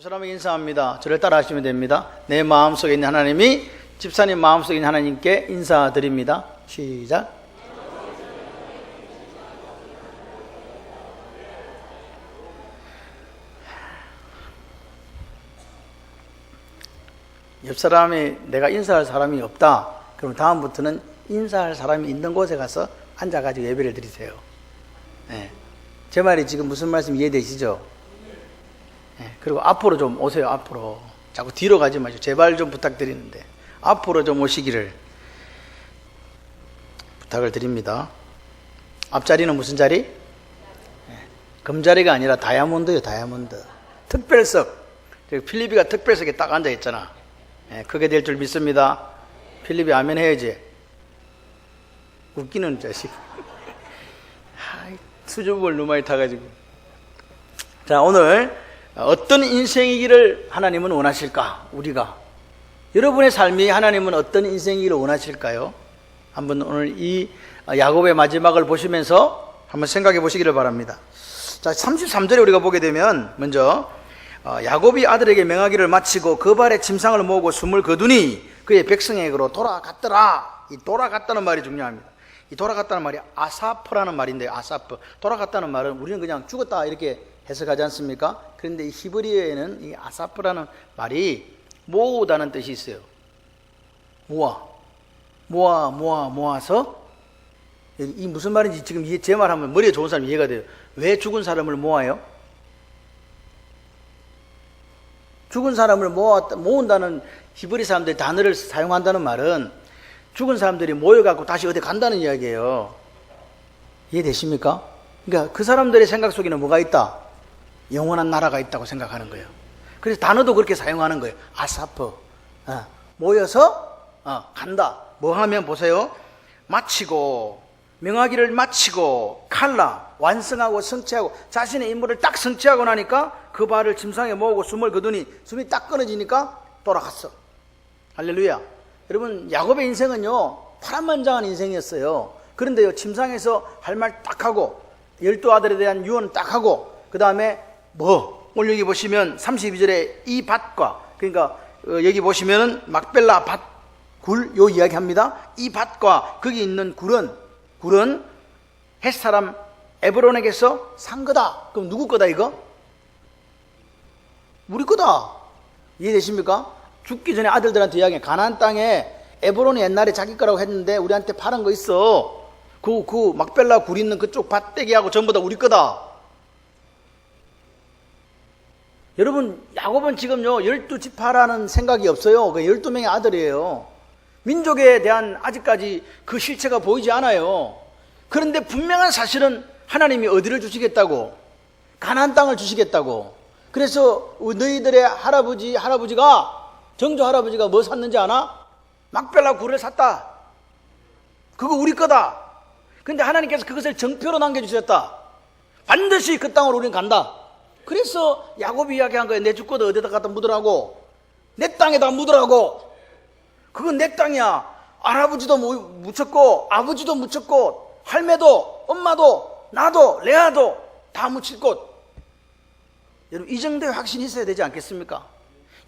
사람에게 인사합니다. 저를 따라 하시면 됩니다. 내 마음속에 있는 하나님이 집사님 마음속에 있는 하나님께 인사드립니다. 시작. 옆 사람이 내가 인사할 사람이 없다. 그럼 다음부터는 인사할 사람이 있는 곳에 가서 앉아가지고 예배를 드리세요. 네. 제 말이 지금 무슨 말씀 이해되시죠? 네. 그리고 앞으로 좀 오세요. 앞으로. 자꾸 뒤로 가지 마시고 제발 좀 부탁드리는데 앞으로 좀 오시기를 부탁을 드립니다. 앞자리는 무슨 자리? 네. 금자리가 아니라 다이아몬드예요. 다이아몬드. 특별석. 필리비가 특별석에 딱 앉아있잖아. 네. 그게 될 줄 믿습니다. 필리비 아멘 해야지. 웃기는 자식. 수줍음을 너무 많이 타가지고. 자, 오늘 어떤 인생이기를 하나님은 원하실까? 우리가 여러분의 삶이 하나님은 어떤 인생이기를 원하실까요? 한번 오늘 이 야곱의 마지막을 보시면서 한번 생각해 보시기를 바랍니다. 자, 33절에 우리가 보게 되면 먼저 야곱이 아들에게 명하기를 마치고 그 발에 침상을 모으고 숨을 거두니 그의 백성에게로 돌아갔더라. 이 돌아갔다는 말이 중요합니다. 이 돌아갔다는 말이 아사프라는 말인데요. 아사프. 돌아갔다는 말은 우리는 그냥 죽었다 이렇게 해석하지 않습니까? 그런데 이 히브리어에는 이 아사프라는 말이 모으다는 뜻이 있어요. 모아서 이 무슨 말인지 지금 제 말하면 머리에 좋은 사람 이해가 돼요. 왜 죽은 사람을 모아요? 죽은 사람을 모은다는 히브리 사람들이 단어를 사용한다는 말은 죽은 사람들이 모여갖고 다시 어디 간다는 이야기예요. 이해되십니까? 그러니까 그 사람들의 생각 속에는 뭐가 있다? 영원한 나라가 있다고 생각하는 거예요. 그래서 단어도 그렇게 사용하는 거예요. 아사프. 모여서 간다. 뭐 하면 보세요. 마치고 명하기를 마치고 칼라 완성하고 성취하고 자신의 임무를 딱 성취하고 나니까 그 발을 침상에 모으고 숨을 거두니 숨이 딱 끊어지니까 돌아갔어. 할렐루야. 여러분 야곱의 인생은요 파란만장한 인생이었어요. 그런데요 침상에서 할 말 딱 하고 12아들에 대한 유언 딱 하고 그 다음에 오늘 여기 보시면 32절에 이 밭과 그러니까 여기 보시면은 막벨라 밭 굴 요 이야기 합니다. 이 밭과 거기 있는 굴은 헷사람 에브론에게서 산 거다. 그럼 누구 거다 이거? 우리 거다. 이해되십니까? 죽기 전에 아들들한테 이야기해. 가나안 땅에 에브론이 옛날에 자기 거라고 했는데 우리한테 팔은 거 있어. 그 막벨라 굴 있는 그쪽 밭대기하고 전부 다 우리 거다. 여러분 야곱은 지금요 12지파라는 생각이 없어요. 그 12명의 아들이에요. 민족에 대한 아직까지 그 실체가 보이지 않아요. 그런데 분명한 사실은 하나님이 어디를 주시겠다고? 가나안 땅을 주시겠다고. 그래서 너희들의 할아버지가 정조 할아버지가 뭐 샀는지 아나? 막벨라 굴을 샀다. 그거 우리 거다. 근데 하나님께서 그것을 정표로 남겨주셨다. 반드시 그 땅으로 우리는 간다. 그래서 야곱이 이야기한 거예요. 내 주거도 어디다 갖다 묻으라고. 내 땅에다 묻으라고. 그건 내 땅이야. 할아버지도 묻혔고 아버지도 묻혔고 할매도 엄마도 나도 레아도 다 묻힐 곳. 여러분 이 정도의 확신이 있어야 되지 않겠습니까?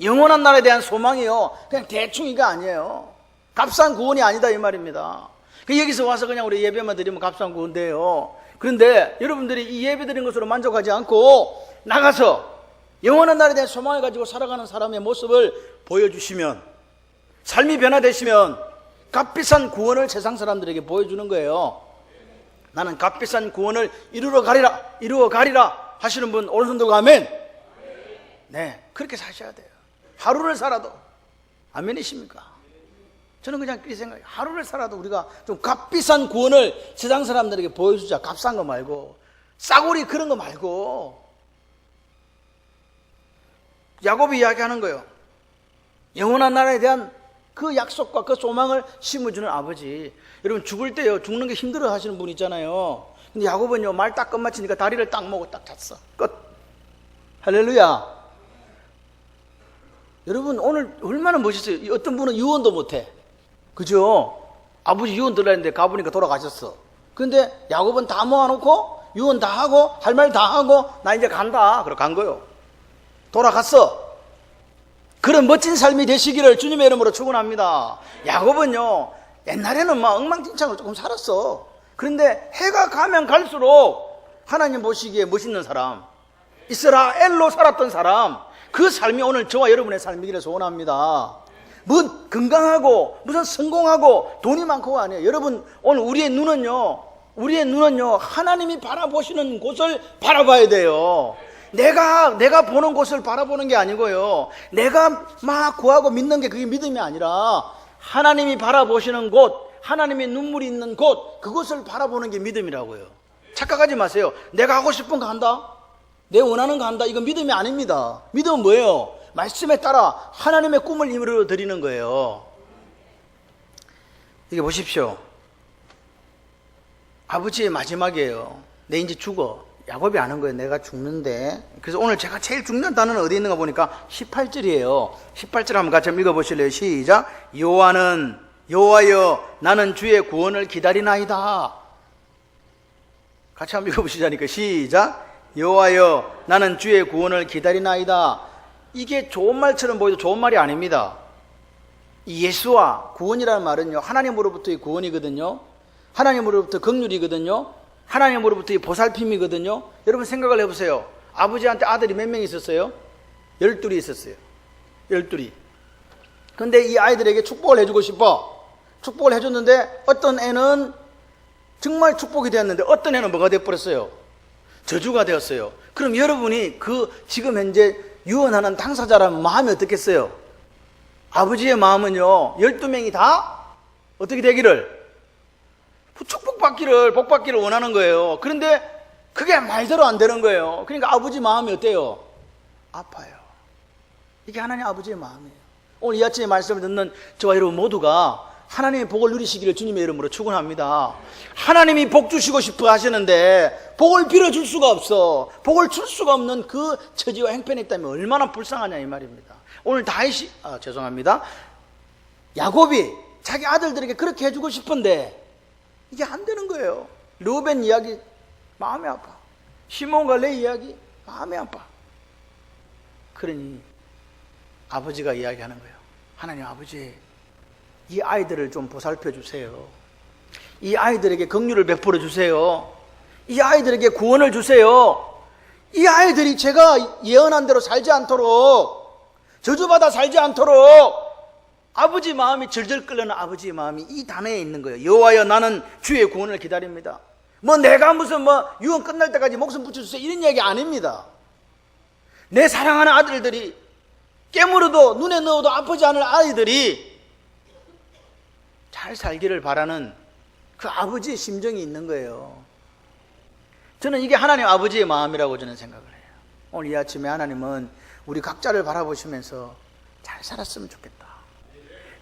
영원한 나라에 대한 소망이요 그냥 대충 이거 아니에요. 값싼 구원이 아니다 이 말입니다. 여기서 와서 그냥 우리 예배만 드리면 값싼 구원 돼요. 그런데 여러분들이 이 예배 드린 것으로 만족하지 않고 나가서 영원한 나라에 대한 소망을 가지고 살아가는 사람의 모습을 보여주시면 삶이 변화되시면 값비싼 구원을 세상 사람들에게 보여주는 거예요. 나는 값비싼 구원을 이루어 가리라 하시는 분 오른손 들고 아멘. 네, 그렇게 사셔야 돼요. 하루를 살아도 아멘이십니까? 저는 그냥 그렇게 생각해요. 하루를 살아도 우리가 좀 값비싼 구원을 세상 사람들에게 보여주자. 값싼 거 말고 싸구리 그런 거 말고. 야곱이 이야기하는 거예요. 영원한 나라에 대한 그 약속과 그 소망을 심어주는 아버지. 여러분 죽을 때요 죽는 게 힘들어 하시는 분 있잖아요. 근데 야곱은요 말 딱 끝마치니까 다리를 딱 먹고 딱 잤어. 끝. 할렐루야. 여러분 오늘 얼마나 멋있어요. 어떤 분은 유언도 못해. 그죠? 아버지 유언 들으려 했는데 가보니까 돌아가셨어. 근데 야곱은 다 모아놓고 유언 다 하고 할 말 다 하고 나 이제 간다. 그러고 간 거요. 돌아갔어. 그런 멋진 삶이 되시기를 주님의 이름으로 축원합니다. 야곱은요, 옛날에는 막 엉망진창으로 조금 살았어. 그런데 해가 가면 갈수록 하나님 보시기에 멋있는 사람, 이스라엘로 살았던 사람, 그 삶이 오늘 저와 여러분의 삶이기를 소원합니다. 뭐 건강하고 무슨 성공하고 돈이 많고가 아니에요. 여러분, 오늘 우리의 눈은요 하나님이 바라보시는 곳을 바라봐야 돼요. 내가 보는 곳을 바라보는 게 아니고요, 내가 막 구하고 믿는 게 그게 믿음이 아니라 하나님이 바라보시는 곳, 하나님의 눈물이 있는 곳, 그곳을 바라보는 게 믿음이라고요. 착각하지 마세요. 내가 하고 싶은 거 한다, 내 원하는 거 한다, 이건 믿음이 아닙니다. 믿음은 뭐예요? 말씀에 따라 하나님의 꿈을 이루어 드리는 거예요. 이게 보십시오. 아버지의 마지막이에요. 내 이제 죽어. 야곱이 아는 거예요. 내가 죽는데. 그래서 오늘 제가 제일 중요한 단어는 어디 있는가 보니까 18절이에요. 18절 한번 같이 한번 읽어보실래요? 시작. 여호와여 나는 주의 구원을 기다리나이다. 같이 한번 읽어보시자니까. 시작. 여호와여 나는 주의 구원을 기다리나이다. 이게 좋은 말처럼 보여도 좋은 말이 아닙니다. 이 예수와 구원이라는 말은요, 하나님으로부터의 구원이거든요, 하나님으로부터 긍휼이거든요, 하나님으로부터의 보살핌이거든요. 여러분 생각을 해보세요. 아버지한테 아들이 몇 명 있었어요? 12이 있었어요. 12이. 근데 이 아이들에게 축복을 해주고 싶어. 축복을 해줬는데 어떤 애는 정말 축복이 되었는데 어떤 애는 뭐가 되어버렸어요? 저주가 되었어요. 그럼 여러분이 그 지금 현재 유언하는 당사자라면 마음이 어떻겠어요? 아버지의 마음은요, 12명이 다 어떻게 되기를? 축복받기를, 복받기를 원하는 거예요. 그런데 그게 말대로 안 되는 거예요. 그러니까 아버지 마음이 어때요? 아파요. 이게 하나님 아버지의 마음이에요. 오늘 이 아침에 말씀을 듣는 저와 여러분 모두가 하나님의 복을 누리시기를 주님의 이름으로 축원합니다. 하나님이 복 주시고 싶어 하시는데 복을 빌어줄 수가 없어. 복을 줄 수가 없는 그 처지와 행편이 있다면 얼마나 불쌍하냐 이 말입니다. 오늘 다윗이 죄송합니다. 야곱이 자기 아들들에게 그렇게 해주고 싶은데 이게 안 되는 거예요. 르우벤 이야기 마음이 아파. 시몬과 레위 이야기 마음이 아파. 그러니 아버지가 이야기하는 거예요. 하나님 아버지, 이 아이들을 좀 보살펴 주세요. 이 아이들에게 긍휼을 베풀어 주세요. 이 아이들에게 구원을 주세요. 이 아이들이 제가 예언한 대로 살지 않도록, 저주받아 살지 않도록 아버지 마음이 절절 끓는 아버지의 마음이 이 단어에 있는 거예요. 여호와여 나는 주의 구원을 기다립니다. 뭐 내가 무슨 유언 끝날 때까지 목숨 붙여주세요 이런 얘기 아닙니다. 내 사랑하는 아들들이 깨물어도 눈에 넣어도 아프지 않을 아이들이 잘 살기를 바라는 그 아버지의 심정이 있는 거예요. 저는 이게 하나님 아버지의 마음이라고 저는 생각을 해요. 오늘 이 아침에 하나님은 우리 각자를 바라보시면서 잘 살았으면 좋겠다.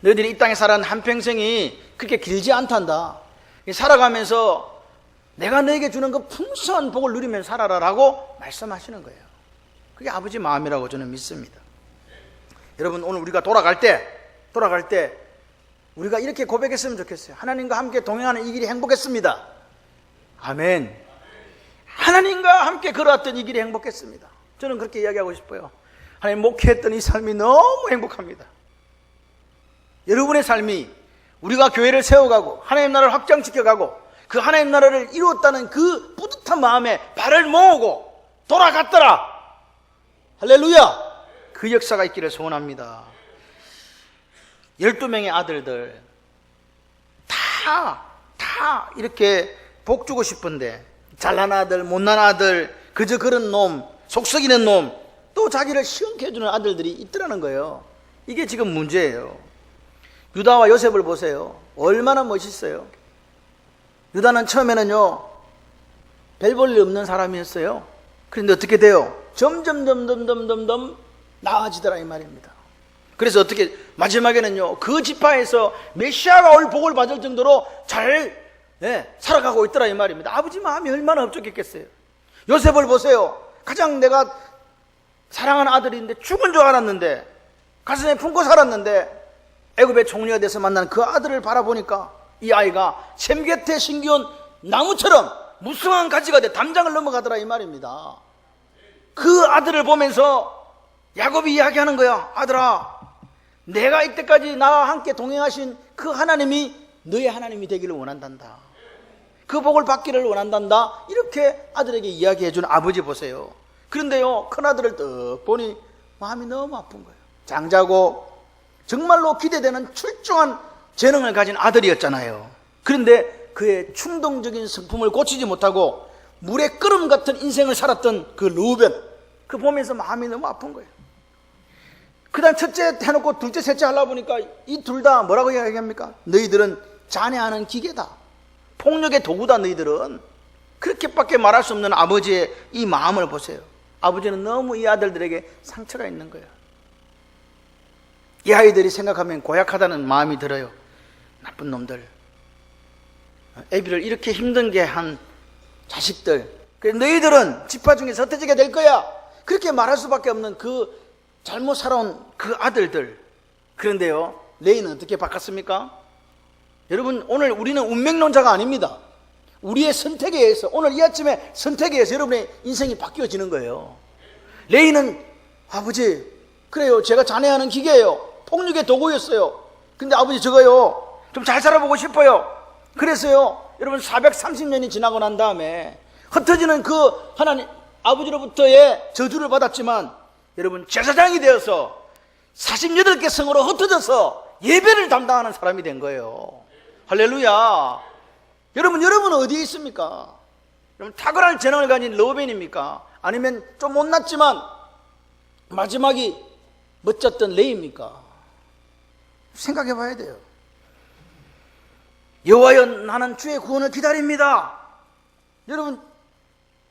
너희들이 이 땅에 살아온 한평생이 그렇게 길지 않단다. 살아가면서 내가 너에게 주는 그 풍성한 복을 누리면서 살아라라고 말씀하시는 거예요. 그게 아버지 마음이라고 저는 믿습니다. 여러분 오늘 우리가 돌아갈 때 우리가 이렇게 고백했으면 좋겠어요. 하나님과 함께 동행하는 이 길이 행복했습니다. 아멘. 하나님과 함께 걸어왔던 이 길이 행복했습니다. 저는 그렇게 이야기하고 싶어요. 하나님 목회했던 이 삶이 너무 행복합니다. 여러분의 삶이 우리가 교회를 세워가고 하나님 나라를 확장시켜가고 그 하나님 나라를 이루었다는 그 뿌듯한 마음에 발을 모으고 돌아갔더라. 할렐루야. 그 역사가 있기를 소원합니다. 12명의 아들들 다 이렇게 복 주고 싶은데 잘난 아들, 못난 아들, 그저 그런 놈, 속썩이는 놈, 또 자기를 시험케 해주는 아들들이 있더라는 거예요. 이게 지금 문제예요. 유다와 요셉을 보세요. 얼마나 멋있어요. 유다는 처음에는요 별 볼 일 없는 사람이었어요. 그런데 어떻게 돼요? 점점 나아지더라 이 말입니다. 그래서 어떻게 마지막에는요 그 지파에서 메시아가 올 복을 받을 정도로 잘 살아가고 있더라 이 말입니다. 아버지 마음이 얼마나 흡족했겠어요. 요셉을 보세요. 가장 내가 사랑하는 아들인데 죽은 줄 알았는데 가슴에 품고 살았는데 애굽의 총리가 돼서 만난 그 아들을 바라보니까 이 아이가 샘 곁에 심기운 나무처럼 무성한 가지가 돼 담장을 넘어가더라 이 말입니다. 그 아들을 보면서 야곱이 이야기하는 거야. 아들아, 내가 이때까지 나와 함께 동행하신 그 하나님이 너의 하나님이 되기를 원한단다. 그 복을 받기를 원한단다. 이렇게 아들에게 이야기해 준 아버지 보세요. 그런데요, 큰아들을 딱 보니 마음이 너무 아픈 거예요. 장자고 정말로 기대되는 출중한 재능을 가진 아들이었잖아요. 그런데 그의 충동적인 성품을 고치지 못하고 물의 끓음 같은 인생을 살았던 그 르우벤, 그 보면서 마음이 너무 아픈 거예요. 그 다음 첫째 해놓고 둘째 셋째 하려고 보니까 이 둘 다 뭐라고 이야기합니까? 너희들은 잔해하는 기계다, 폭력의 도구다. 너희들은. 그렇게밖에 말할 수 없는 아버지의 이 마음을 보세요. 아버지는 너무 이 아들들에게 상처가 있는 거예요. 이 아이들이 생각하면 고약하다는 마음이 들어요. 나쁜 놈들, 애비를 이렇게 힘들게 한 자식들, 너희들은 지파 중에서 흩어지게 될 거야. 그렇게 말할 수밖에 없는 그 잘못 살아온 그 아들들. 그런데요, 레이는 어떻게 바꿨습니까? 여러분, 오늘 우리는 운명론자가 아닙니다. 우리의 선택에 의해서, 오늘 이 아침에 선택에 의해서 여러분의 인생이 바뀌어지는 거예요. 레이는 아버지, 그래요, 제가 잔해하는 기계예요, 폭력의 도구였어요. 근데 아버지, 저거요 좀 잘 살아보고 싶어요. 그래서요, 여러분, 430년이 지나고 난 다음에 흩어지는 그 하나님 아버지로부터의 저주를 받았지만, 여러분, 제사장이 되어서 48개 성으로 흩어져서 예배를 담당하는 사람이 된 거예요. 할렐루야. 여러분은 어디에 있습니까? 여러분, 탁월한 재능을 가진 르우벤입니까? 아니면 좀 못났지만 마지막이 멋졌던 레이입니까? 생각해 봐야 돼요. 여호와여, 나는 주의 구원을 기다립니다. 여러분,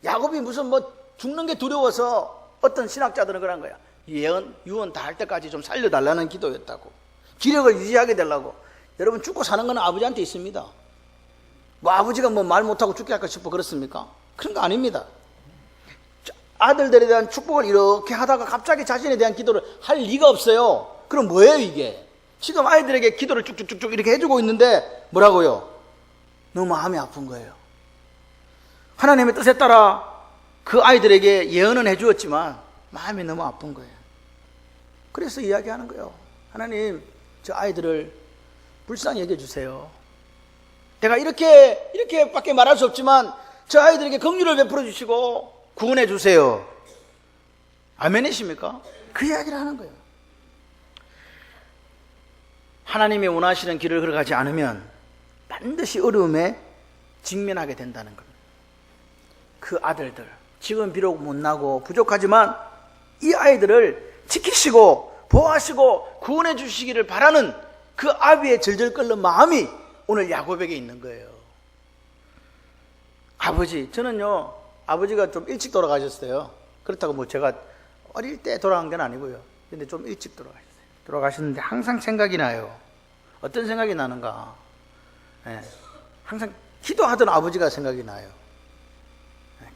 야곱이 무슨 죽는 게 두려워서, 어떤 신학자들은 그런 거야. 유언 다 할 때까지 좀 살려달라는 기도였다고. 기력을 유지하게 되려고. 여러분, 죽고 사는 건 아버지한테 있습니다. 아버지가 말 못하고 죽게 할까 싶어 그렇습니까? 그런 거 아닙니다. 아들들에 대한 축복을 이렇게 하다가 갑자기 자신에 대한 기도를 할 리가 없어요. 그럼 뭐예요 이게? 지금 아이들에게 기도를 쭉쭉쭉쭉 이렇게 해주고 있는데 뭐라고요? 너무 마음이 아픈 거예요. 하나님의 뜻에 따라 그 아이들에게 예언은 해주었지만 마음이 너무 아픈 거예요. 그래서 이야기하는 거예요. 하나님, 저 아이들을 불쌍히 여겨주세요. 내가 이렇게밖에 말할 수 없지만 저 아이들에게 긍휼을 베풀어 주시고 구원해 주세요. 아멘이십니까? 그 이야기를 하는 거예요. 하나님이 원하시는 길을 걸어가지 않으면 반드시 어려움에 직면하게 된다는 겁니다. 그 아들들, 지금 비록 못나고 부족하지만 이 아이들을 지키시고 보호하시고 구원해 주시기를 바라는 그 아비의 절절 끓는 마음이 오늘 야곱에게 있는 거예요. 아버지, 저는요, 아버지가 좀 일찍 돌아가셨어요. 그렇다고 제가 어릴 때 돌아간 건 아니고요. 근데 좀 일찍 돌아가셨는데 항상 생각이 나요. 어떤 생각이 나는가? 항상 기도하던 아버지가 생각이 나요.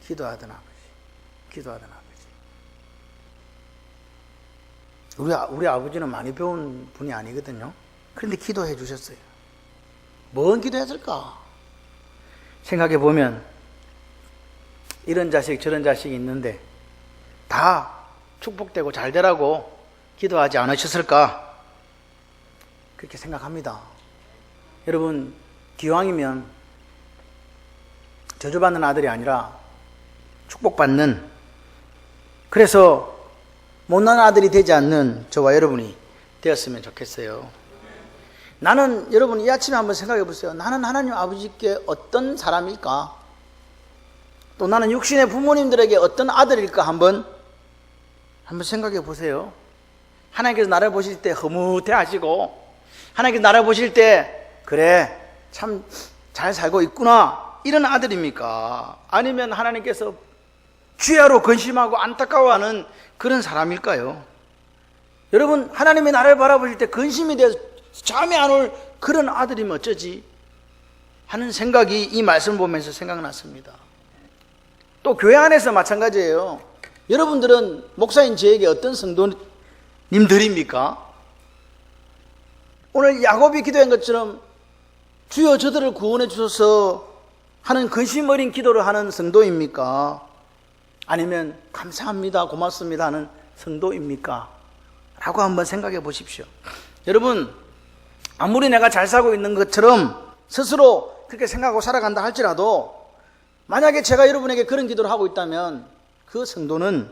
기도하던 아버지. 우리 아버지는 많이 배운 분이 아니거든요. 그런데 기도해 주셨어요. 뭔 기도했을까? 생각해 보면 이런 자식 저런 자식이 있는데 다 축복되고 잘 되라고 기도하지 않으셨을까? 그렇게 생각합니다. 여러분, 기왕이면 저주받는 아들이 아니라 축복받는, 그래서 못난 아들이 되지 않는 저와 여러분이 되었으면 좋겠어요. 나는, 여러분, 이 아침에 한번 생각해 보세요. 나는 하나님 아버지께 어떤 사람일까? 또 나는 육신의 부모님들에게 어떤 아들일까? 한번 생각해 보세요. 하나님께서 나를 보실 때 흐뭇해 하시고, 하나님께서 나를 보실 때 그래, 참 잘 살고 있구나, 이런 아들입니까? 아니면 하나님께서 주야로 근심하고 안타까워하는 그런 사람일까요? 여러분, 하나님이 나를 바라보실 때 근심이 되어서 잠이 안 올 그런 아들이면 어쩌지? 하는 생각이 이 말씀을 보면서 생각났습니다. 또 교회 안에서 마찬가지예요. 여러분들은 목사인 저에게 어떤 성도님들입니까? 오늘 야곱이 기도한 것처럼 주여 저들을 구원해 주소서 하는 근심 어린 기도를 하는 성도입니까? 아니면 감사합니다, 고맙습니다 하는 성도입니까? 라고 한번 생각해 보십시오. 여러분, 아무리 내가 잘 살고 있는 것처럼 스스로 그렇게 생각하고 살아간다 할지라도 만약에 제가 여러분에게 그런 기도를 하고 있다면 그 성도는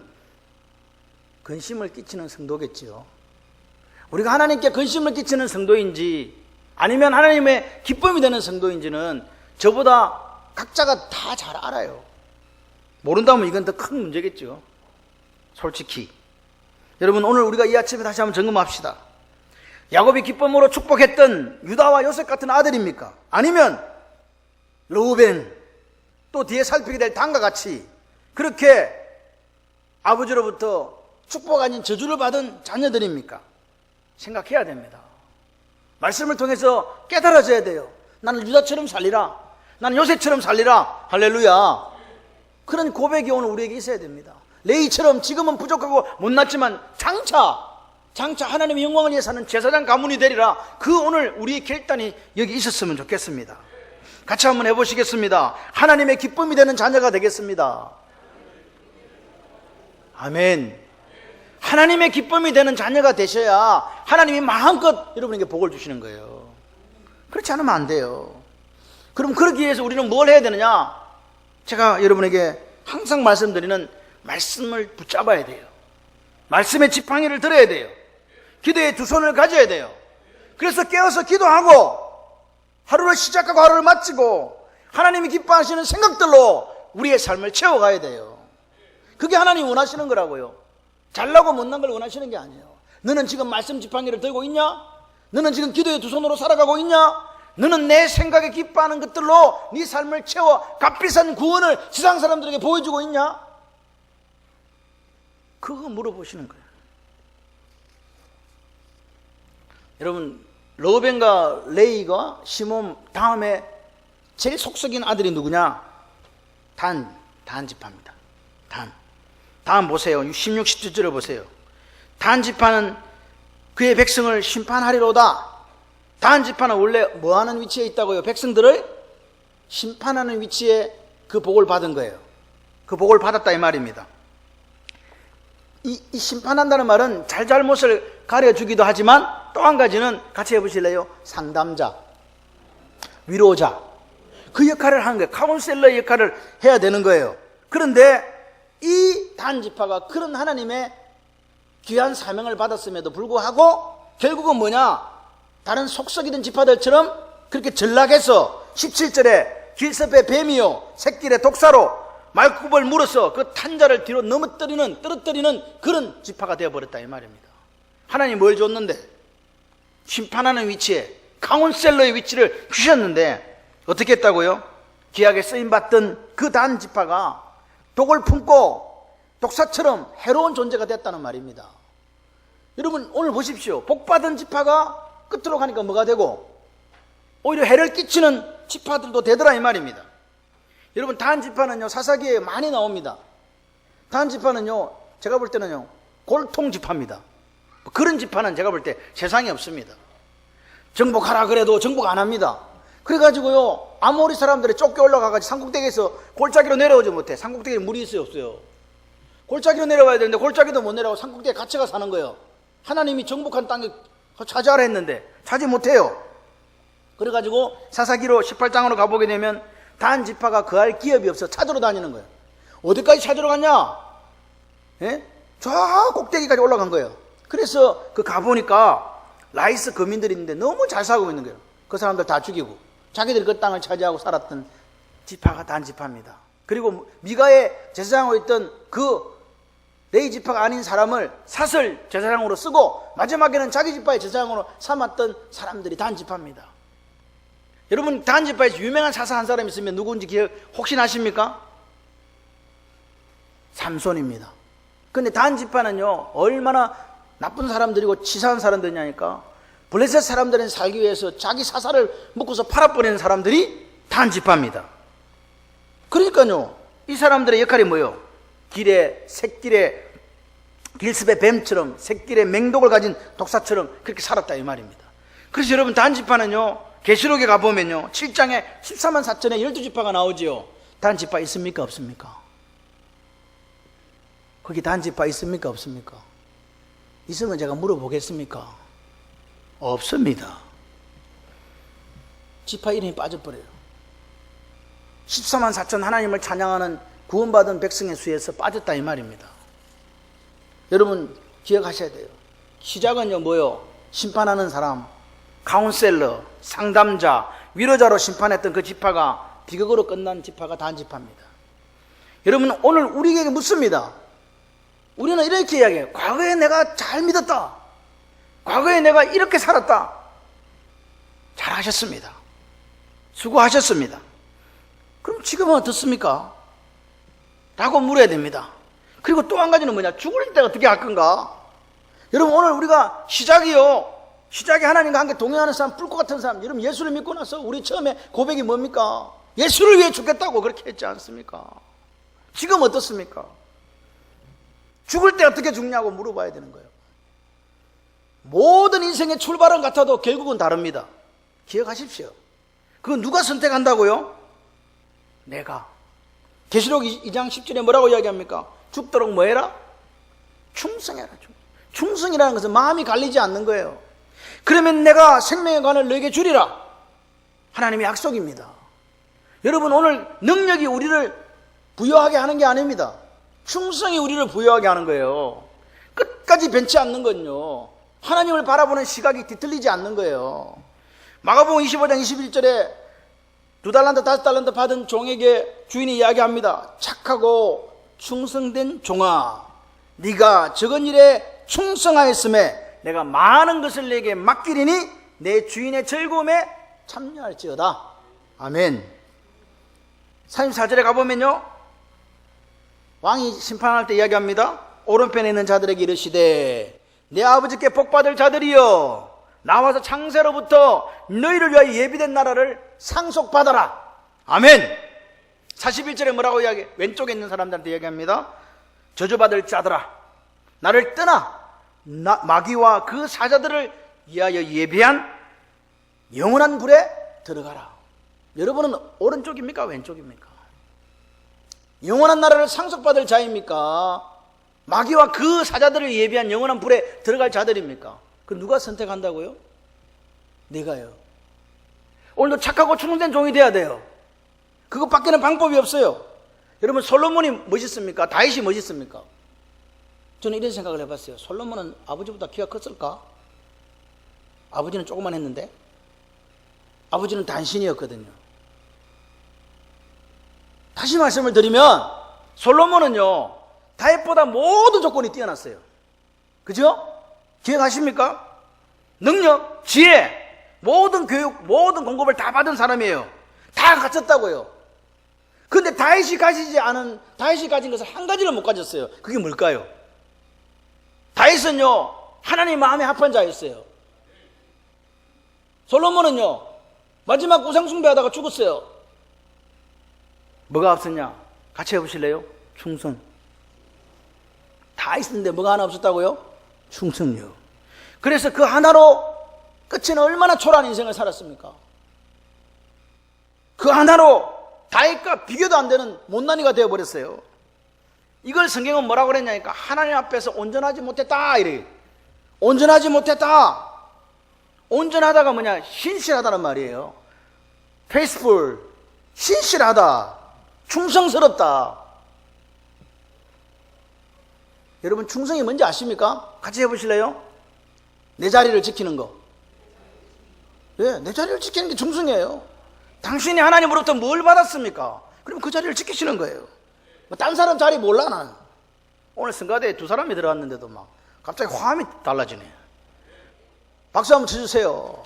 근심을 끼치는 성도겠지요. 우리가 하나님께 근심을 끼치는 성도인지 아니면 하나님의 기쁨이 되는 성도인지는 저보다 각자가 다 잘 알아요. 모른다면 이건 더 큰 문제겠죠. 솔직히. 여러분, 오늘 우리가 이 아침에 다시 한번 점검합시다. 야곱이 기쁨으로 축복했던 유다와 요셉 같은 아들입니까? 아니면 르우벤, 또 뒤에 살피게 될 단과 같이 그렇게 아버지로부터 축복 아닌 저주를 받은 자녀들입니까? 생각해야 됩니다. 말씀을 통해서 깨달아져야 돼요. 나는 유다처럼 살리라, 나는 요셉처럼 살리라. 할렐루야. 그런 고백이 오늘 우리에게 있어야 됩니다. 레이처럼 지금은 부족하고 못났지만 장차 하나님의 영광을 위해 사는 제사장 가문이 되리라. 그 오늘 우리의 결단이 여기 있었으면 좋겠습니다. 같이 한번 해보시겠습니다. 하나님의 기쁨이 되는 자녀가 되겠습니다. 아멘. 하나님의 기쁨이 되는 자녀가 되셔야 하나님이 마음껏 여러분에게 복을 주시는 거예요. 그렇지 않으면 안 돼요. 그럼 그러기 위해서 우리는 뭘 해야 되느냐? 제가 여러분에게 항상 말씀드리는 말씀을 붙잡아야 돼요. 말씀의 지팡이를 들어야 돼요. 기도에 두 손을 가져야 돼요. 그래서 깨어서 기도하고 하루를 시작하고 하루를 마치고 하나님이 기뻐하시는 생각들로 우리의 삶을 채워가야 돼요. 그게 하나님이 원하시는 거라고요. 잘나고 못난 걸 원하시는 게 아니에요. 너는 지금 말씀 지팡이를 들고 있냐? 너는 지금 기도의 두 손으로 살아가고 있냐? 너는 내 생각에 기뻐하는 것들로 네 삶을 채워 값비싼 구원을 세상 사람들에게 보여주고 있냐? 그거 물어보시는 거예요. 여러분, 르우벤과 레이가 시몬 다음에 제일 속썩인 아들이 누구냐? 단 지파입니다. 다음 보세요. 16, 17절을 보세요. 단 지파는 그의 백성을 심판하리로다. 단 지파는 원래 뭐하는 위치에 있다고요? 백성들을 심판하는 위치에 그 복을 받은 거예요. 그 복을 받았다 이 말입니다. 이 심판한다는 말은 잘잘못을 가려주기도 하지만 또 한 가지는 같이 해보실래요? 상담자, 위로자, 그 역할을 하는 거예요. 카운셀러의 역할을 해야 되는 거예요. 그런데 이 단지파가 그런 하나님의 귀한 사명을 받았음에도 불구하고 결국은 뭐냐? 다른 속썩이던 지파들처럼 그렇게 전락해서 17절에 길섭의 뱀이요 새끼의 독사로 말굽을 물어서 그 탄자를 뒤로 떨어뜨리는 그런 지파가 되어버렸다 이 말입니다. 하나님 뭘 줬는데? 심판하는 위치에 카운셀러의 위치를 주셨는데 어떻게 했다고요? 귀하게 쓰임받던 그 단 지파가 독을 품고 독사처럼 해로운 존재가 됐다는 말입니다. 여러분 오늘 보십시오. 복받은 지파가 끝으로 가니까 뭐가 되고 오히려 해를 끼치는 지파들도 되더라 이 말입니다. 여러분 단 지파는요 사사기에 많이 나옵니다. 단 지파는요 제가 볼 때는요 골통 지파입니다. 그런 지파는 제가 볼 때 세상에 없습니다. 정복하라 그래도 정복 안 합니다. 그래가지고요 아모리 사람들이 쫓겨 올라가가지고 산꼭대기에서 골짜기로 내려오지 못해. 산꼭대기에 물이 있어요 없어요? 골짜기로 내려와야 되는데 골짜기도 못 내려가고 산꼭대기에 갇혀가 사는 거예요. 하나님이 정복한 땅에 차지하라 했는데 차지 못해요. 그래가지고 사사기로 18장으로 가보게 되면 단 지파가 거할 기업이 없어 찾으러 다니는 거예요. 어디까지 찾으러 갔냐? 예? 저 꼭대기까지 올라간 거예요. 그래서 그 가보니까 라이스 거민들이 있는데 너무 잘 살고 있는 거예요. 그 사람들 다 죽이고 자기들이 그 땅을 차지하고 살았던 지파가 단 지파입니다. 그리고 미가의 제사장으로 있던 그 레이 지파가 아닌 사람을 사슬 제사장으로 쓰고 마지막에는 자기 지파의 제사장으로 삼았던 사람들이 단 지파입니다. 여러분 단 지파에서 유명한 사사 한 사람 있으면 누구인지 기억 혹시 나십니까? 삼손입니다. 근데 단 지파는요 얼마나 나쁜 사람들이고 치사한 사람들이냐니까 블레셋 사람들은 살기 위해서 자기 사사를 먹고서 팔아버리는 사람들이 단 지파입니다. 그러니까요 이 사람들의 역할이 뭐예요? 새길에 길습의 뱀처럼 새길에 맹독을 가진 독사처럼 그렇게 살았다 이 말입니다. 그래서 여러분 단 지파는요 계시록에 가보면요 7장에 14만 4천에 12지파가 나오지요. 단 지파 있습니까 없습니까? 거기 단 지파 있습니까 없습니까? 있으면 제가 물어보겠습니까? 없습니다. 지파 이름이 빠져버려요. 14만 4천 하나님을 찬양하는 구원받은 백성의 수에서 빠졌다 이 말입니다. 여러분 기억하셔야 돼요. 시작은요 뭐요? 심판하는 사람, 카운셀러, 상담자, 위로자로 심판했던 그 지파가 비극으로 끝난 지파가 단지파입니다. 여러분 오늘 우리에게 묻습니다. 우리는 이렇게 이야기해요. 과거에 내가 잘 믿었다. 과거에 내가 이렇게 살았다. 잘하셨습니다. 수고하셨습니다. 그럼 지금은 어떻습니까? 라고 물어야 됩니다. 그리고 또 한 가지는 뭐냐? 죽을 때 어떻게 할 건가? 여러분 오늘 우리가 시작이 하나님과 함께 동행하는 사람, 불꽃 같은 사람, 여러분 예수를 믿고 나서 우리 처음에 고백이 뭡니까? 예수를 위해 죽겠다고 그렇게 했지 않습니까? 지금 어떻습니까? 죽을 때 어떻게 죽냐고 물어봐야 되는 거예요. 모든 인생의 출발은 같아도 결국은 다릅니다. 기억하십시오. 그건 누가 선택한다고요? 내가. 계시록 2장 10절에 뭐라고 이야기합니까? 죽도록 뭐 해라? 충성해라. 충성이라는 것은 마음이 갈리지 않는 거예요. 그러면 내가 생명의 관을 너에게 주리라. 하나님의 약속입니다. 여러분 오늘 능력이 우리를 부여하게 하는 게 아닙니다. 충성이 우리를 부여하게 하는 거예요. 끝까지 변치 않는 건요, 하나님을 바라보는 시각이 뒤틀리지 않는 거예요. 마가복음 25장 21절에 2달란트 5달란트 받은 종에게 주인이 이야기합니다. 착하고 충성된 종아, 네가 적은 일에 충성하였음에 내가 많은 것을 내게 맡기리니 내 주인의 즐거움에 참여할지어다. 아멘. 34절에 가보면요, 왕이 심판할 때 이야기합니다. 오른편에 있는 자들에게 이르시되 내 아버지께 복받을 자들이여, 나와서 창세로부터 너희를 위하여 예비된 나라를 상속받아라. 아멘. 41절에 뭐라고 이야기해? 왼쪽에 있는 사람들한테 이야기합니다. 저주받을 자들아, 나를 떠나 마귀와 그 사자들을 위하여 예비한 영원한 불에 들어가라. 여러분은 오른쪽입니까? 왼쪽입니까? 영원한 나라를 상속받을 자입니까? 마귀와 그 사자들을 예비한 영원한 불에 들어갈 자들입니까? 그 누가 선택한다고요? 내가요. 오늘도 착하고 충성된 종이 돼야 돼요. 그것밖에는 방법이 없어요. 여러분 솔로몬이 멋있습니까? 다윗이 멋있습니까? 저는 이런 생각을 해봤어요. 솔로몬은 아버지보다 키가 컸을까? 아버지는 조그만 했는데 아버지는 단신이었거든요. 다시 말씀을 드리면 솔로몬은요 다윗보다 모든 조건이 뛰어났어요. 그죠? 기억하십니까? 능력, 지혜, 모든 교육, 모든 공급을 다 받은 사람이에요. 다 갖췄다고요. 그런데 다윗이 가진 것을 한 가지를 못 가졌어요. 그게 뭘까요? 다윗은요 하나님 마음에 합한 자였어요. 솔로몬은요 마지막 우상 숭배하다가 죽었어요. 뭐가 없었냐? 같이 해보실래요? 충성. 다 있었는데 뭐가 하나 없었다고요? 충성요. 그래서 그 하나로 끝에는 얼마나 초라한 인생을 살았습니까? 그 하나로 다윗과 비교도 안 되는 못난이가 되어버렸어요. 이걸 성경은 뭐라고 그랬냐니까 하나님 앞에서 온전하지 못했다 이래요. 온전하지 못했다. 온전하다가 뭐냐? 신실하다는 말이에요. faithful, 신실하다, 충성스럽다. 여러분 충성이 뭔지 아십니까? 같이 해보실래요? 내 자리를 지키는 거. 네, 내 자리를 지키는 게 충성이에요. 당신이 하나님으로부터 뭘 받았습니까? 그럼 그 자리를 지키시는 거예요. 딴 사람 자리 몰라 나는. 오늘 성가대에 2사람이 들어갔는데도 막 갑자기 화음이 달라지네. 박수 한번 쳐주세요.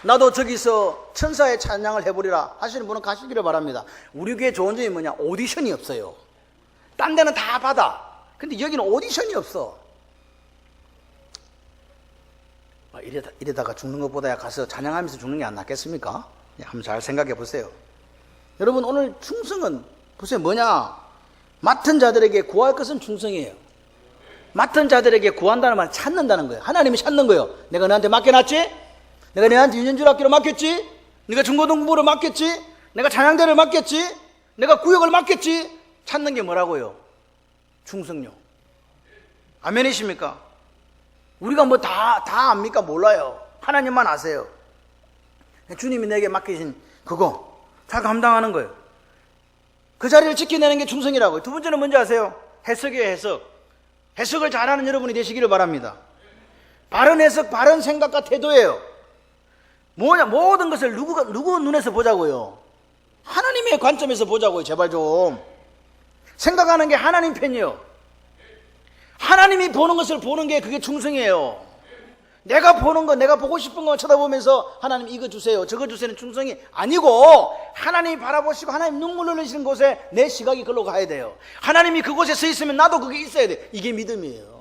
나도 저기서 천사의 찬양을 해보리라 하시는 분은 가시기를 바랍니다. 우리 교회 좋은 점이 뭐냐? 오디션이 없어요. 딴 데는 다 받아. 근데 여기는 오디션이 없어. 이러다가 죽는 것보다 가서 찬양하면서 죽는 게 안 낫겠습니까? 한번 잘 생각해 보세요. 여러분 오늘 충성은 보세요. 뭐냐? 맡은 자들에게 구할 것은 충성이에요. 맡은 자들에게 구한다는 말은 찾는다는 거예요. 하나님이 찾는 거예요. 내가 너한테 맡겨놨지? 내가 너한테 유년주학교를 맡겼지? 내가 중고등부를 맡겼지? 내가 찬양대를 맡겼지? 내가 구역을 맡겼지? 찾는 게 뭐라고요? 충성요. 아멘이십니까? 우리가 뭐 다 압니까? 몰라요. 하나님만 아세요. 주님이 내게 맡기신 그거 잘 감당하는 거예요. 그 자리를 지켜내는 게 충성이라고요. 두 번째는 뭔지 아세요? 해석이에요. 해석을 잘하는 여러분이 되시기를 바랍니다. 바른 해석, 바른 생각과 태도예요. 뭐냐, 모든 것을 누구 눈에서 보자고요? 하나님의 관점에서 보자고요. 제발 좀 생각하는 게 하나님 편이에요. 하나님이 보는 것을 보는 게 그게 충성이에요. 내가 보는 거, 내가 보고 싶은 거 쳐다보면서 하나님 이거 주세요, 저거 주세요는 충성이 아니고, 하나님이 바라보시고 하나님 눈물 흘리시는 곳에 내 시각이 글로 가야 돼요. 하나님이 그곳에 서 있으면 나도 그게 있어야 돼. 이게 믿음이에요.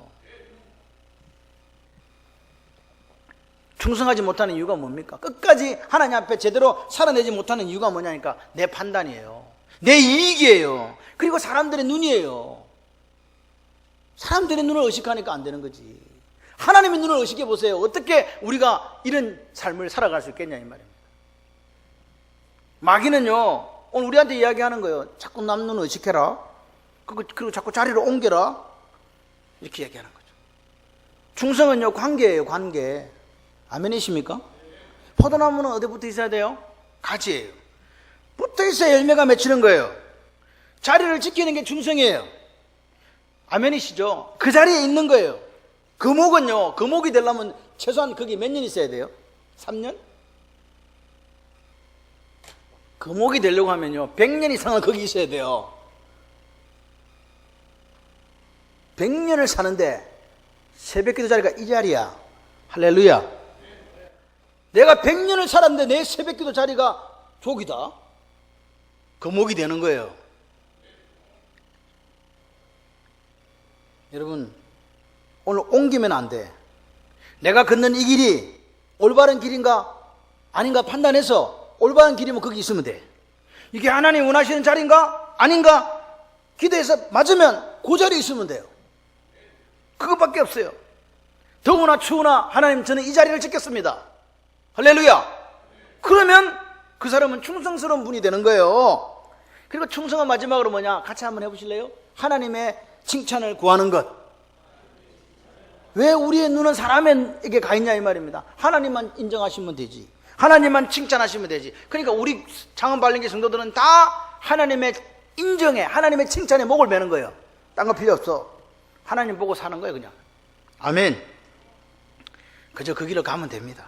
충성하지 못하는 이유가 뭡니까? 끝까지 하나님 앞에 제대로 살아내지 못하는 이유가 뭐냐니까 내 판단이에요. 내 이익이에요. 그리고 사람들의 눈이에요. 사람들의 눈을 의식하니까 안 되는 거지. 하나님의 눈을 의식해 보세요. 어떻게 우리가 이런 삶을 살아갈 수 있겠냐 이 말입니다. 마귀는요, 오늘 우리한테 이야기하는 거예요. 자꾸 남 눈을 의식해라. 그리고 자꾸 자리를 옮겨라. 이렇게 이야기하는 거죠. 충성은요, 관계예요. 관계. 아멘이십니까? 포도나무는 어디 붙어 있어야 돼요? 가지예요. 붙어 있어야 열매가 맺히는 거예요. 자리를 지키는 게 충성이에요. 아멘이시죠? 그 자리에 있는 거예요. 금옥은요, 금옥이 되려면 최소한 거기 몇 년 있어야 돼요? 3년? 금옥이 되려고 하면요 100년 이상은 거기 있어야 돼요. 100년을 사는데 새벽기도 자리가 이 자리야. 할렐루야. 내가 100년을 살았는데 내 새벽기도 자리가 저기다. 금옥이 되는 거예요. 여러분, 오늘 옮기면 안 돼. 내가 걷는 이 길이 올바른 길인가 아닌가 판단해서 올바른 길이면 거기 있으면 돼. 이게 하나님 원하시는 자리인가 아닌가 기도해서 맞으면 그 자리에 있으면 돼요. 그것밖에 없어요. 더구나 추우나 하나님 저는 이 자리를 지켰습니다. 할렐루야. 그러면 그 사람은 충성스러운 분이 되는 거예요. 그리고 충성은 마지막으로 뭐냐, 같이 한번 해보실래요? 하나님의 칭찬을 구하는 것. 왜 우리의 눈은 사람에게 가 있냐 이 말입니다. 하나님만 인정하시면 되지. 하나님만 칭찬하시면 되지. 그러니까 우리 창원발림교 성도들은 다 하나님의 인정에, 하나님의 칭찬에 목을 매는 거예요. 딴 거 필요 없어. 하나님 보고 사는 거예요 그냥. 아멘. 그저 그 길을 가면 됩니다.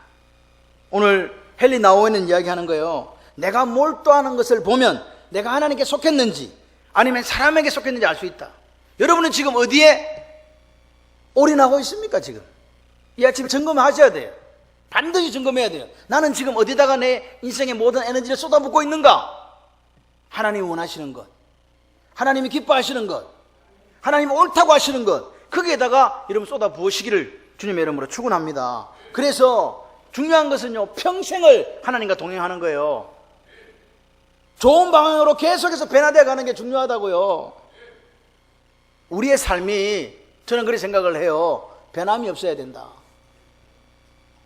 오늘 헨리 나우엔은 이야기하는 거예요. 내가 몰두하는 것을 보면 내가 하나님께 속했는지 아니면 사람에게 속했는지 알 수 있다. 여러분은 지금 어디에 올인하고 있습니까? 지금 이 아침에 점검하셔야 돼요. 반드시 점검해야 돼요. 나는 지금 어디다가 내 인생의 모든 에너지를 쏟아붓고 있는가? 하나님이 원하시는 것, 하나님이 기뻐하시는 것, 하나님이 옳다고 하시는 것, 거기에다가 여러분 쏟아부으시기를 주님의 이름으로 축원합니다. 그래서 중요한 것은요, 평생을 하나님과 동행하는 거예요. 좋은 방향으로 계속해서 변화되어 가는 게 중요하다고요. 우리의 삶이, 저는 그렇게 생각을 해요. 변함이 없어야 된다.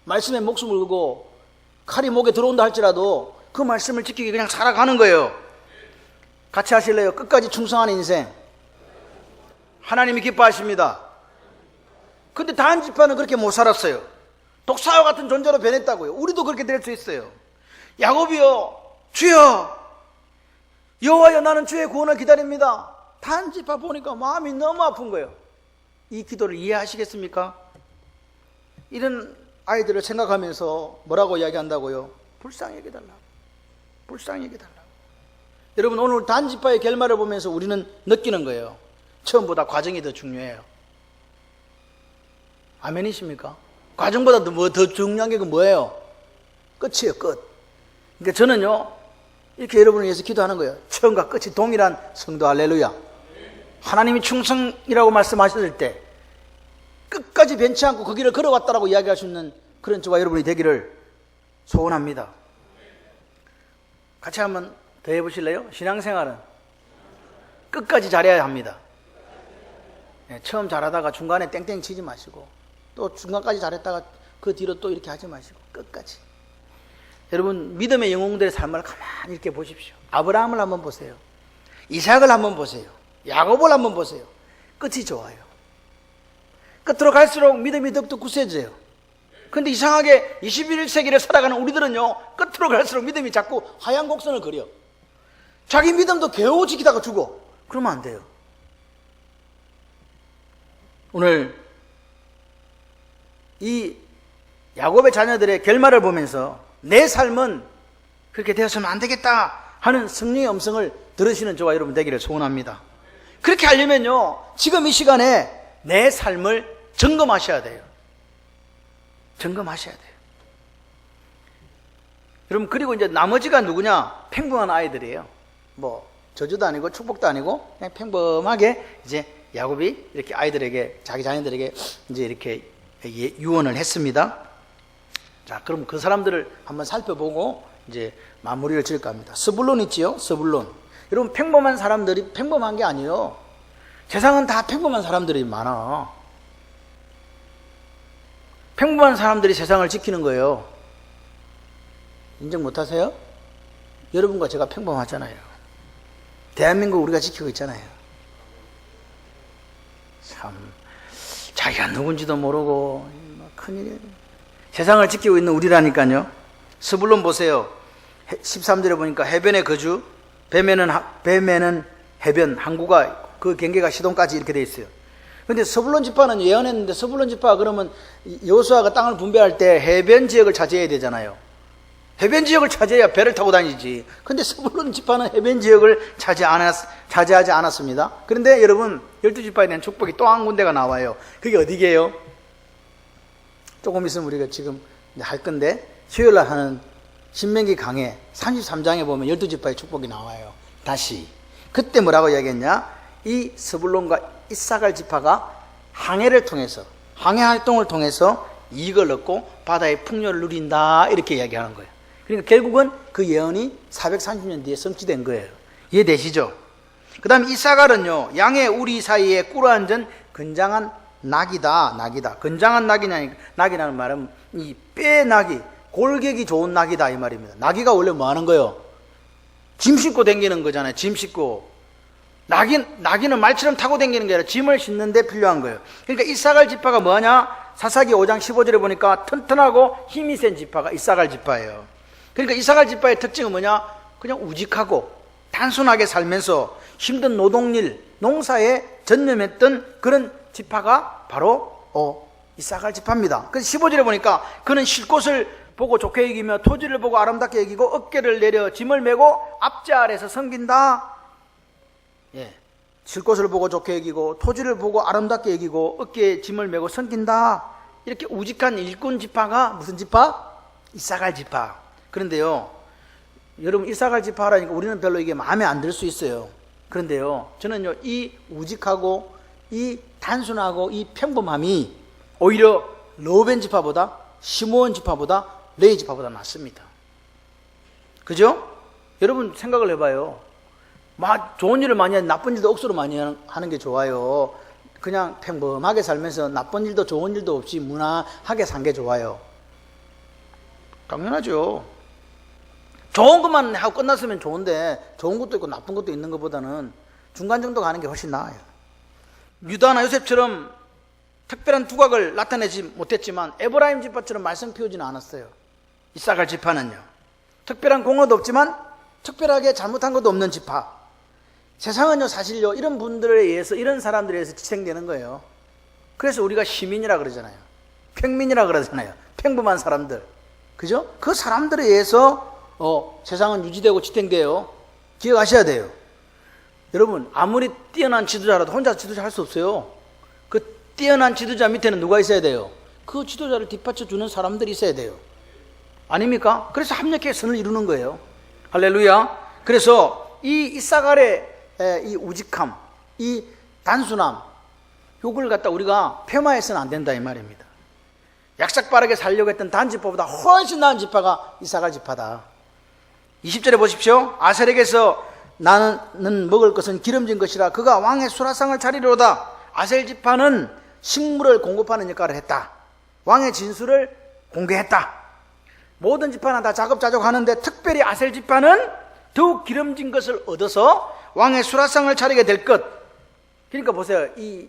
말씀에 목숨을 걸고 칼이 목에 들어온다 할지라도 그 말씀을 지키기 그냥 살아가는 거예요. 같이 하실래요? 끝까지 충성하는 인생. 하나님이 기뻐하십니다. 근데 단지파는 그렇게 못 살았어요. 독사와 같은 존재로 변했다고요. 우리도 그렇게 될 수 있어요. 야곱이요, 주여 여호와여 나는 주의 구원을 기다립니다. 단지파 보니까 마음이 너무 아픈 거예요. 이 기도를 이해하시겠습니까? 이런 아이들을 생각하면서 뭐라고 이야기한다고요? 불쌍히 여겨달라고. 불쌍히 여겨달라고. 여러분, 오늘 단지파의 결말을 보면서 우리는 느끼는 거예요. 처음보다 과정이 더 중요해요. 아멘이십니까? 과정보다 더 중요한 게 뭐예요? 끝이에요, 끝. 그러니까 저는요, 이렇게 여러분을 위해서 기도하는 거예요. 처음과 끝이 동일한 성도. 할렐루야. 하나님이 충성이라고 말씀하셨을 때 끝까지 변치 않고 그 길을 걸어왔다라고 이야기할 수 있는 그런 저와 여러분이 되기를 소원합니다. 같이 한번 더 해보실래요? 신앙생활은 끝까지 잘해야 합니다. 처음 잘하다가 중간에 땡땡 치지 마시고 또 중간까지 잘했다가 그 뒤로 또 이렇게 하지 마시고 끝까지. 여러분, 믿음의 영웅들의 삶을 가만히 이렇게 보십시오. 아브라함을 한번 보세요. 이삭을 한번 보세요. 야곱을 한번 보세요. 끝이 좋아요. 끝으로 갈수록 믿음이 더욱더 굳세져요. 근데 이상하게 21세기를 살아가는 우리들은요, 끝으로 갈수록 믿음이 자꾸 하얀 곡선을 그려. 자기 믿음도 겨우 지키다가 죽어. 그러면 안 돼요. 오늘 이 야곱의 자녀들의 결말을 보면서 내 삶은 그렇게 되었으면 안 되겠다 하는 성령의 음성을 들으시는 저와 여러분 되기를 소원합니다. 그렇게 하려면요, 지금 이 시간에 내 삶을 점검하셔야 돼요. 점검하셔야 돼요. 여러분, 그리고 이제 나머지가 누구냐? 평범한 아이들이에요. 뭐 저주도 아니고 축복도 아니고 그냥 평범하게 이제 야곱이 이렇게 아이들에게, 자기 자녀들에게 이제 이렇게 유언을 했습니다. 자, 그럼 그 사람들을 한번 살펴보고 이제 마무리를 지을까 합니다. 스불론 있지요? 스불론. 여러분, 평범한 사람들이 평범한 게 아니에요. 세상은 다 평범한 사람들이 많아. 평범한 사람들이 세상을 지키는 거예요. 인정 못 하세요? 여러분과 제가 평범하잖아요. 대한민국 우리가 지키고 있잖아요. 참, 자기가 누군지도 모르고 큰일이에요. 세상을 지키고 있는 우리라니까요. 스불론 보세요. 13절에 보니까 해변의 거주, 뱀에는 해변, 항구가 그 경계가 시돈까지 이렇게 돼 있어요. 근데 스불론 지파는 예언했는데, 스불론 지파 그러면 여호수아가 땅을 분배할 때 해변 지역을 차지해야 되잖아요. 해변 지역을 차지해야 배를 타고 다니지. 근데 스불론 지파는 해변 지역을 차지하지 않았습니다. 그런데 여러분, 12지파에 대한 축복이 또 한 군데가 나와요. 그게 어디게요? 조금 있으면 우리가 지금 할 건데, 수요일날 하는 신명기 강해 33장에 보면 12지파의 축복이 나와요. 다시. 그때 뭐라고 이야기했냐? 이 스불론과 이사갈 지파가 항해 활동을 통해서 이익을 얻고 바다의 풍요를 누린다, 이렇게 이야기하는 거예요. 그러니까 결국은 그 예언이 430년 뒤에 성취된 거예요. 이해되시죠? 그 다음에 이사갈은요, 양의 우리 사이에 꿇어앉은 건장한 낙이다. 건장한 낙이라는 말은 이 뼈낙이, 골격이 좋은 낙이다, 이 말입니다. 낙이가 원래 뭐 하는 거예요? 짐 싣고 다니는 거잖아요. 짐 싣고. 낙이는 말처럼 타고 다니는 게 아니라 짐을 싣는 데 필요한 거예요. 그러니까 이사갈 지파가 뭐하냐? 사사기 5장 15절에 보니까 튼튼하고 힘이 센 지파가 이사갈 지파예요. 그러니까 이사갈 지파의 특징은 뭐냐? 그냥 우직하고 단순하게 살면서 힘든 노동일, 농사에 전념했던 그런 지파가 바로 이사갈 지파입니다. 그래서 15절에 보니까 그는 쉴 곳을 보고 좋게 여기며 토지를 보고 아름답게 여기고 어깨를 내려 짐을 메고 앞제 아래서 섬긴다. 예, 쉴 곳을 보고 좋게 여기고 토지를 보고 아름답게 여기고 어깨에 짐을 메고 섬긴다. 이렇게 우직한 일꾼 지파가 무슨 지파? 이사갈 지파. 그런데요, 여러분, 이사갈 지파 하라니까 우리는 별로 이게 마음에 안 들 수 있어요. 그런데요, 저는요, 이 우직하고 이 단순하고 이 평범함이 오히려 르우벤 지파보다, 시므온 지파보다, 레위 지파보다 낫습니다. 그죠? 여러분 생각을 해봐요. 막 좋은 일을 많이 하는, 나쁜 일도 억수로 많이 하는 게 좋아요? 그냥 평범하게 살면서 나쁜 일도 좋은 일도 없이 무난하게 산 게 좋아요? 당연하죠. 좋은 것만 하고 끝났으면 좋은데, 좋은 것도 있고 나쁜 것도 있는 것보다는 중간 정도 가는 게 훨씬 나아요. 유다나 요셉처럼 특별한 두각을 나타내지 못했지만 에브라임 지파처럼 말썽 피우지는 않았어요. 이사갈 지파는요, 특별한 공헌도 없지만 특별하게 잘못한 것도 없는 지파. 세상은요, 사실요, 이런 분들에 의해서, 이런 사람들에 의해서 지탱되는 거예요. 그래서 우리가 시민이라 그러잖아요. 평민이라 그러잖아요. 평범한 사람들. 그죠? 그 사람들에 의해서 세상은 유지되고 지탱돼요. 기억하셔야 돼요. 여러분, 아무리 뛰어난 지도자라도 혼자 지도자 할 수 없어요. 그 뛰어난 지도자 밑에는 누가 있어야 돼요? 그 지도자를 뒷받쳐주는 사람들이 있어야 돼요. 아닙니까? 그래서 합력해 선을 이루는 거예요. 할렐루야. 그래서 이 이사갈의 이 우직함, 이 단순함, 요걸 갖다 우리가 폄하해서는 안 된다, 이 말입니다. 약삭빠르게 살려고 했던 단지파보다 훨씬 나은 지파가 이사갈 지파다. 20절에 보십시오. 아셀에게서 나는 먹을 것은 기름진 것이라 그가 왕의 수라상을 차리려다. 아셀 지파는 식물을 공급하는 역할을 했다. 왕의 진술을 공개했다. 모든 지파는 다 자급자족하는데 특별히 아셀 지파는 더욱 기름진 것을 얻어서 왕의 수라상을 차리게 될 것. 그러니까 보세요. 이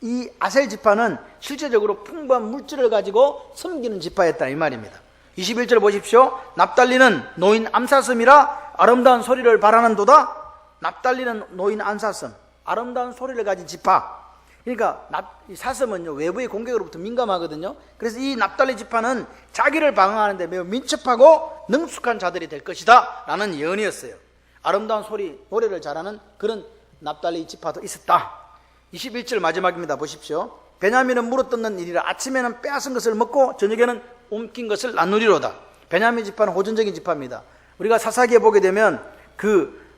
이 아셀 지파는 실제적으로 풍부한 물질을 가지고 섬기는 지파였다 이 말입니다. 21절 보십시오. 납달리는 노인 암사슴이라 아름다운 소리를 바라는도다. 납달리는 노인 암사슴, 아름다운 소리를 가진 지파. 그러니까 이 사슴은요 외부의 공격으로부터 민감하거든요. 그래서 이 납달리 지파는 자기를 방어하는데 매우 민첩하고 능숙한 자들이 될 것이다 라는 예언이었어요. 아름다운 소리, 노래를 잘하는 그런 납달리 지파도 있었다. 21절 마지막입니다. 보십시오. 베냐민은 물어뜯는 일이라 아침에는 빼앗은 것을 먹고 저녁에는 옮긴 것을 나누리로다. 베냐민 지파는 호전적인 지파입니다. 우리가 사사기에 보게 되면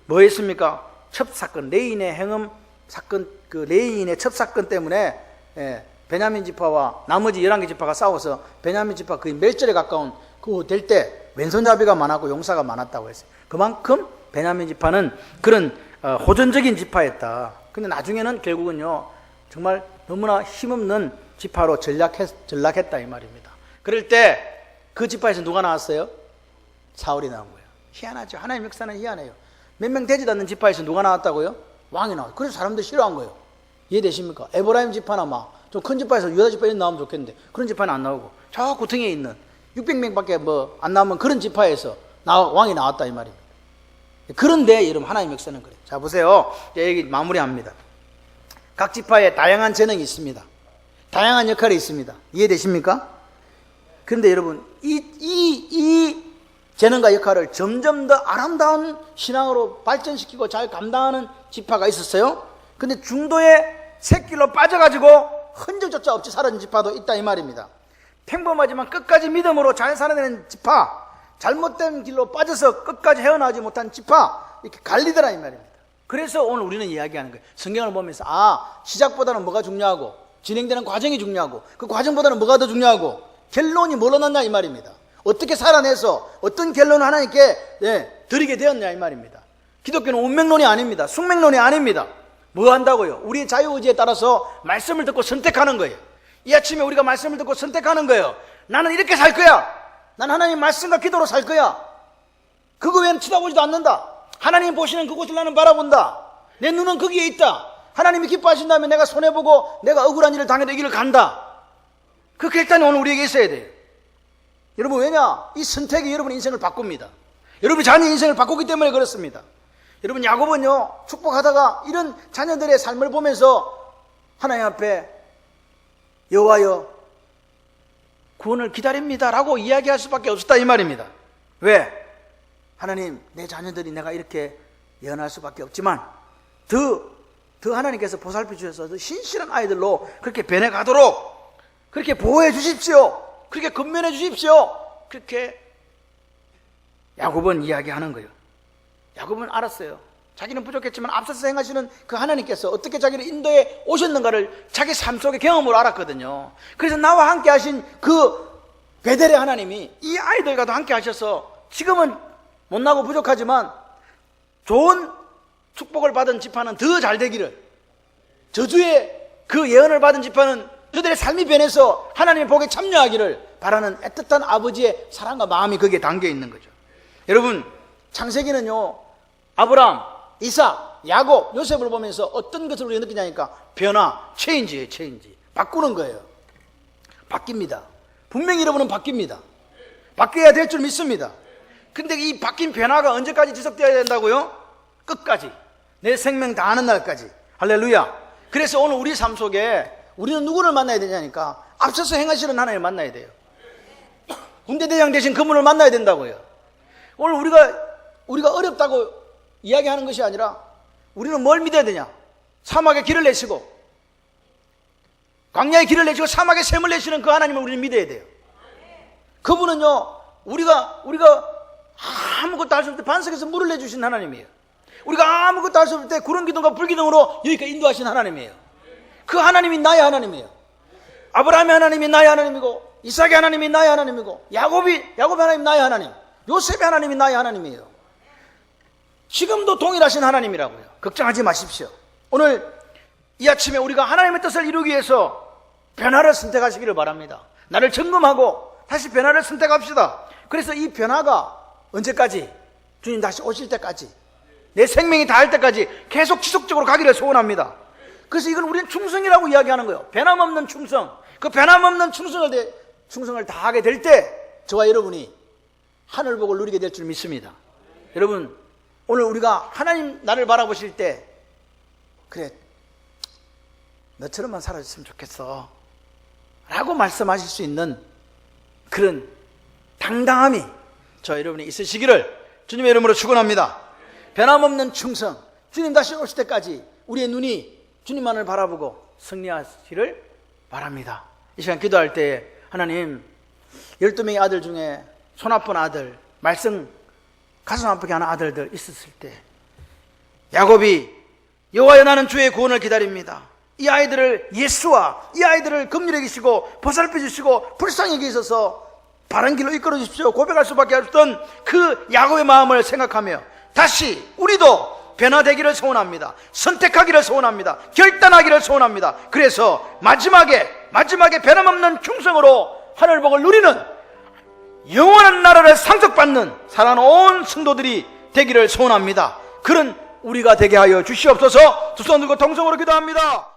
뭐 했습니까? 첩사건, 레인의 행음 사건, 그 레인의 첩사건 때문에 베냐민 지파와 나머지 11개 지파가 싸워서 베냐민 지파 거의 멸절에 가까운 그 될 때 왼손잡이가 많았고 용사가 많았다고 했어요. 그만큼 베냐민 지파는 그런 호전적인 지파였다. 근데 나중에는 결국은요 정말 너무나 힘없는 지파로 전락했다 이 말입니다. 그럴 때 그 지파에서 누가 나왔어요? 사울이 나온 거예요. 희한하죠. 하나님 역사는 희한해요. 몇 명 되지도 않는 지파에서 누가 나왔다고요? 왕이 나와요. 그래서 사람들 싫어한 거예요. 이해되십니까? 에브라임 지파나 막 좀 큰 지파에서 유다 지파 이런 나오면 좋겠는데 그런 지파는 안 나오고 저 구덩이에 있는 600명밖에 뭐 안 나오면 그런 지파에서 왕이 나왔다 이 말입니다. 그런데 여러분 하나님 역사는 그래요. 자 보세요. 여기 마무리합니다. 각 지파에 다양한 재능이 있습니다. 다양한 역할이 있습니다. 이해되십니까? 그런데 여러분 이 재능과 역할을 점점 더 아름다운 신앙으로 발전시키고 잘 감당하는 지파가 있었어요. 근데 중도에 새길로 빠져가지고 흔적조차 없이 사라진 지파도 있다 이 말입니다. 평범하지만 끝까지 믿음으로 잘 살아내는 지파, 잘못된 길로 빠져서 끝까지 헤어나오지 못한 지파, 이렇게 갈리더라 이 말입니다. 그래서 오늘 우리는 이야기하는 거예요. 성경을 보면서 시작보다는 뭐가 중요하고 진행되는 과정이 중요하고 그 과정보다는 뭐가 더 중요하고 결론이 뭘로 났냐 이 말입니다. 어떻게 살아내서 어떤 결론을 하나님께 드리게 되었냐 이 말입니다. 기독교는 운명론이 아닙니다. 숙명론이 아닙니다. 뭐 한다고요? 우리의 자유의지에 따라서 말씀을 듣고 선택하는 거예요. 이 아침에 우리가 말씀을 듣고 선택하는 거예요. 나는 이렇게 살 거야. 난 하나님 말씀과 기도로 살 거야. 그거 외에는 쳐다보지도 않는다. 하나님 보시는 그곳을 나는 바라본다. 내 눈은 거기에 있다. 하나님이 기뻐하신다면 내가 손해보고 내가 억울한 일을 당해도 이 길을 간다. 그 결단이 오늘 우리에게 있어야 돼요. 여러분 왜냐? 이 선택이 여러분의 인생을 바꿉니다. 여러분이 자녀의 인생을 바꾸기 때문에 그렇습니다. 여러분 야곱은요 축복하다가 이런 자녀들의 삶을 보면서 하나님 앞에 여호와여 구원을 기다립니다 라고 이야기할 수밖에 없었다 이 말입니다. 왜? 하나님 내 자녀들이 내가 이렇게 예언할 수밖에 없지만 더 하나님께서 보살펴 주셔서 더 신실한 아이들로 그렇게 변해가도록 그렇게 보호해 주십시오. 그렇게 건면해 주십시오. 그렇게 야곱은 이야기하는 거예요. 야곱은 알았어요. 자기는 부족했지만 앞서서 행하시는 그 하나님께서 어떻게 자기를 인도해 오셨는가를 자기 삶 속의 경험으로 알았거든요. 그래서 나와 함께 하신 그 베델의 하나님이 이 아이들과도 함께 하셔서 지금은 못나고 부족하지만 좋은 축복을 받은 지파는 더 잘 되기를, 저주의 그 예언을 받은 지파는 그들의 삶이 변해서 하나님의 복에 참여하기를 바라는 애틋한 아버지의 사랑과 마음이 거기에 담겨 있는 거죠. 여러분 창세기는요 아브라함, 이삭, 야곱, 요셉을 보면서 어떤 것을 우리가 느끼냐니까 변화, 체인지예요. 체인지. 바꾸는 거예요. 바뀝니다. 분명히 여러분은 바뀝니다. 바뀌어야 될 줄 믿습니다. 근데 이 바뀐 변화가 언제까지 지속되어야 된다고요? 끝까지. 내 생명 다하는 날까지. 할렐루야. 그래서 오늘 우리 삶 속에 우리는 누구를 만나야 되냐니까 앞서서 행하시는 하나님을 만나야 돼요. 군대대장 대신 그분을 만나야 된다고요. 오늘 우리가 어렵다고 이야기하는 것이 아니라 우리는 뭘 믿어야 되냐? 사막에 길을 내시고 광야에 길을 내시고 사막에 샘을 내시는 그 하나님을 우리는 믿어야 돼요. 그분은요 우리가 아무것도 할 수 없을 때 반석에서 물을 내주신 하나님이에요. 우리가 아무것도 할 수 없을 때 구름 기둥과 불 기둥으로 여기까지 인도하신 하나님이에요. 그 하나님이 나의 하나님이에요. 아브라함의 하나님이 나의 하나님이고 이삭의 하나님이 나의 하나님이고 야곱의 하나님 나의 하나님, 요셉의 하나님이 나의 하나님이에요. 지금도 동일하신 하나님이라고요. 걱정하지 마십시오. 오늘 이 아침에 우리가 하나님의 뜻을 이루기 위해서 변화를 선택하시기를 바랍니다. 나를 점검하고 다시 변화를 선택합시다. 그래서 이 변화가 언제까지? 주님 다시 오실 때까지, 내 생명이 다할 때까지 계속 지속적으로 가기를 소원합니다. 그래서 이걸 우리는 충성이라고 이야기하는 거예요. 변함없는 충성. 그 변함없는 충성을 다하게 될 때 저와 여러분이 하늘복을 누리게 될 줄 믿습니다. 여러분, 오늘 우리가 하나님 나를 바라보실 때 그래, 너처럼만 살아줬으면 좋겠어 라고 말씀하실 수 있는 그런 당당함이 저와 여러분이 있으시기를 주님의 이름으로 축원합니다. 변함없는 충성, 주님 다시 오실 때까지 우리의 눈이 주님만을 바라보고 승리하시기를 바랍니다. 이 시간 기도할 때 하나님, 12명의 아들 중에 손 아픈 아들, 말썽 가슴 아프게 하는 아들들 있었을 때 야곱이 여호와여 나는 주의 구원을 기다립니다. 이 아이들을 예수와 이 아이들을 긍휼히 여기시고 보살펴 주시고 불쌍히 여기셔서 바른 길로 이끌어 주십시오 고백할 수밖에 없던 그 야곱의 마음을 생각하며 다시 우리도 변화되기를 소원합니다. 선택하기를 소원합니다. 결단하기를 소원합니다. 그래서 마지막에 변함없는 충성으로 하늘복을 누리는 영원한 나라를 상속받는 사랑하는 온 성도들이 되기를 소원합니다. 그런 우리가 되게 하여 주시옵소서. 두 손 들고 동성으로 기도합니다.